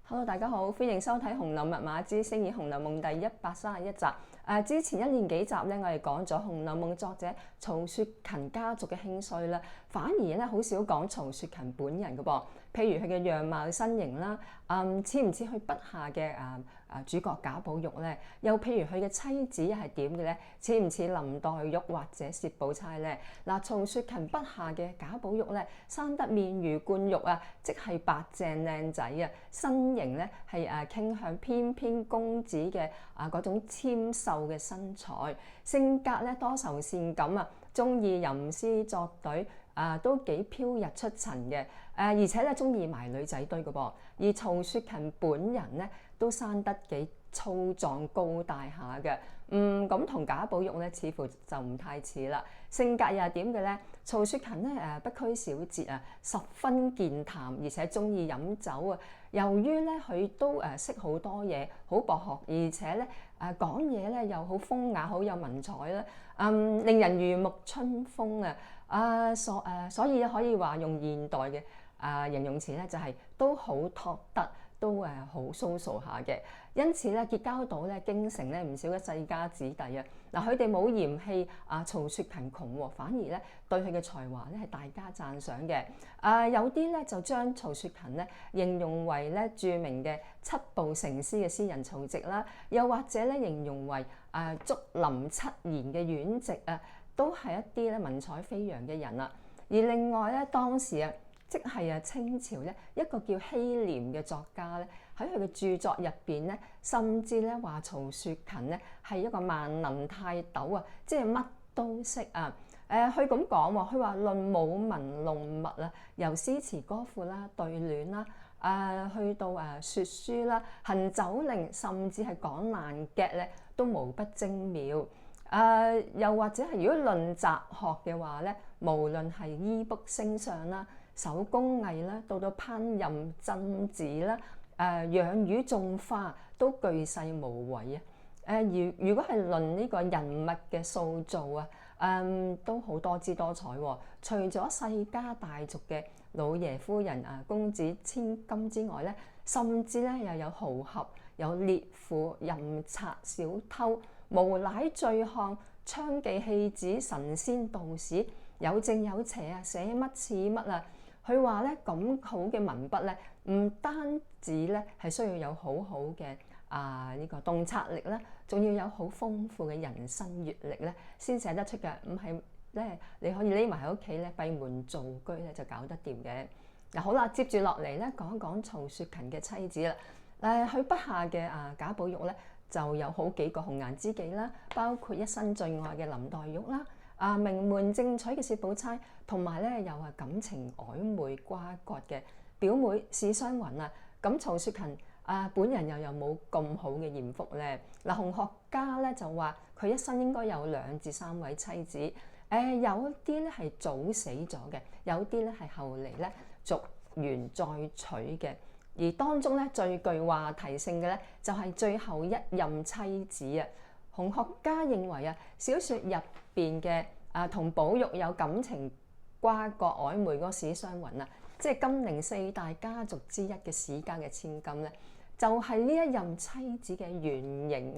Hello，大家好，歡迎收睇《紅樓密碼之星演紅樓夢》第131集。之前一連幾集咧，我哋講咗《紅樓夢》作者曹雪芹家族嘅興衰啦，反而咧好少講曹雪芹本人嘅噃。譬如佢嘅樣貌身形啦，似唔似佢筆下嘅主角賈寶玉咧？又譬如佢嘅妻子係點嘅咧？似唔似林黛玉或者薛寶釵咧？曹雪芹筆下嘅賈寶玉咧，生得面如冠玉啊，即係白淨靚仔啊，身形咧係傾向翩翩公子嘅嗰種纖瘦嘅身材，性格咧多愁善感啊，中意吟詩作對。都幾飄逸出塵嘅，而且咧中意埋女仔堆嘅噃。而曹雪芹本人咧都生得幾粗壯高大下嘅，咁同賈寶玉咧似乎就唔太似啦。性格又係點嘅咧？曹雪芹咧不拘小節啊，十分健談，而且中意飲酒啊。由於咧佢都識好多嘢，好博學，而且咧講嘢咧又好風雅，好有文采啦，令人如沐春風啊！所以可以話用現代嘅形容詞咧，就係都好托得，都好騷騷下嘅。因此咧，結交到咧京城咧唔少嘅世家子弟啊。佢哋冇嫌棄曹雪芹窮喎，反而咧對佢嘅才華咧係大加讚賞嘅。有啲咧就將曹雪芹咧形容為咧著名嘅七步成詩嘅詩人曹植啦，又或者咧形容為竹林七賢嘅阮籍啊。都係一啲咧文采飛揚嘅人啦。而另外咧，當時即係清朝咧一個叫希廉嘅作家咧，喺佢嘅著作入邊咧，甚至咧話曹雪芹咧係一個萬能泰斗啊，即係乜都識啊。佢咁講喎，佢話論舞文弄墨啊，由詩詞歌賦啦、對聯啦，去到説書啦、行酒令，甚至係講爛 gag 咧，都無不精妙。又或者係如果論雜學嘅話咧，無論係醫卜星相啦、手工藝啦，到烹飪針黹啦、養魚種花都巨細無遺啊！如果係論呢個人物嘅塑造都好多姿多彩喎。除咗世家大族嘅老爺夫人公子千金之外咧，甚至咧又有豪俠、有烈婦、淫賊、小偷、無賴醉漢、娼妓戲子、神仙道士，有正有邪寫乜似乜。佢話咧咁好嘅文筆咧，唔單止咧係需要有好好嘅呢個洞察力啦，仲要有好豐富嘅人生閲歷咧，先寫得出嘅。唔係咧，你可以匿埋喺屋企咧閉門造車咧就搞得掂嘅。好啦，接住落嚟咧講一講曹雪芹嘅妻子啦。佢筆下嘅賈寶玉咧，就有好幾個紅顏知己啦，包括一生最愛嘅林黛玉啦，名門正娶嘅薛寶釵，同埋咧又係感情曖昧瓜葛嘅表妹史湘雲啊。咁曹雪芹本人又有冇咁好嘅艷福咧？紅學家咧就話佢一生應該有2至3位妻子，有啲咧係早死咗嘅，有啲咧係後嚟咧續緣再娶嘅。而當中咧最具話題性嘅咧就係最後一任妻子啊。紅學家認為小説入邊嘅同寶玉有感情瓜葛曖昧嗰個史湘雲即係金陵4大家族之一嘅史家嘅千金咧，就係呢一任妻子嘅原型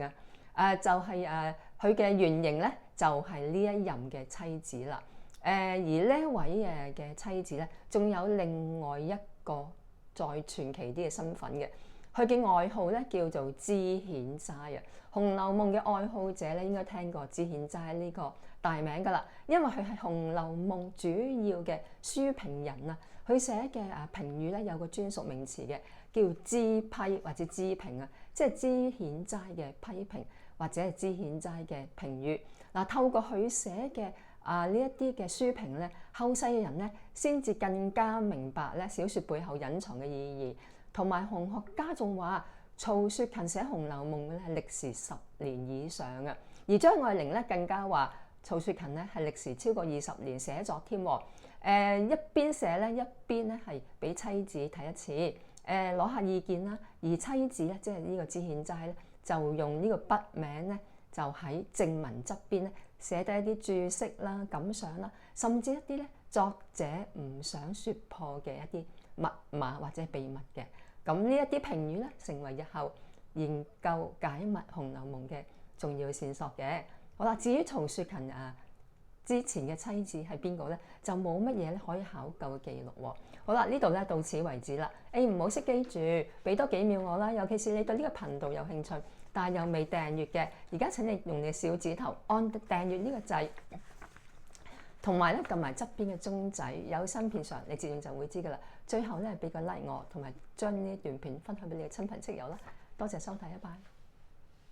就係佢嘅原型咧就係呢一任嘅妻子啦。而呢一位嘅妻子咧，仲有另外一個再傳奇啲嘅身份嘅，佢嘅外號咧叫做知顯齋啊。《紅樓夢》嘅愛好者咧應該聽過知顯齋呢個大名噶啦，因為佢係《紅樓夢》主要嘅書評人啊。佢寫嘅評語咧有個專屬名詞嘅，叫知批或者知評即係知顯齋嘅批評或者係知顯齋嘅評語。透過佢寫嘅呢一啲嘅書評咧，後世嘅人咧先至更加明白咧小説背後隱藏嘅意義。同埋紅學家仲話曹雪芹寫《紅樓夢》咧係歷時10年以上而張愛玲咧更加話曹雪芹咧係歷時超過20年寫作添。一邊寫咧一邊咧係俾妻子睇一次，攞下意見啦。而妻子咧即係呢個知顯齋咧就用呢個筆名咧就喺正文側邊咧寫低一啲注釋啦、感想啦，甚至一啲咧作者唔想説破嘅一啲密碼或者秘密嘅。咁呢一啲評語咧，成為日後研究解密《紅樓夢》嘅重要線索嘅。好啦，至於曹雪芹之前嘅妻子係邊個咧，就冇乜嘢咧可以考究嘅記錄喎。好啦，呢度咧到此為止啦。唔好熄機住，俾多幾秒我啦。尤其是你對呢個頻道有興趣，但係又未訂閱嘅，而家請你用你嘅小指頭按訂閱呢個掣，同埋咧撳埋側邊嘅鐘仔，有新片上你自然就會知噶啦。最後咧俾個 like 我，同埋將呢段片分享俾你嘅親朋戚友啦。多謝收睇，拜拜。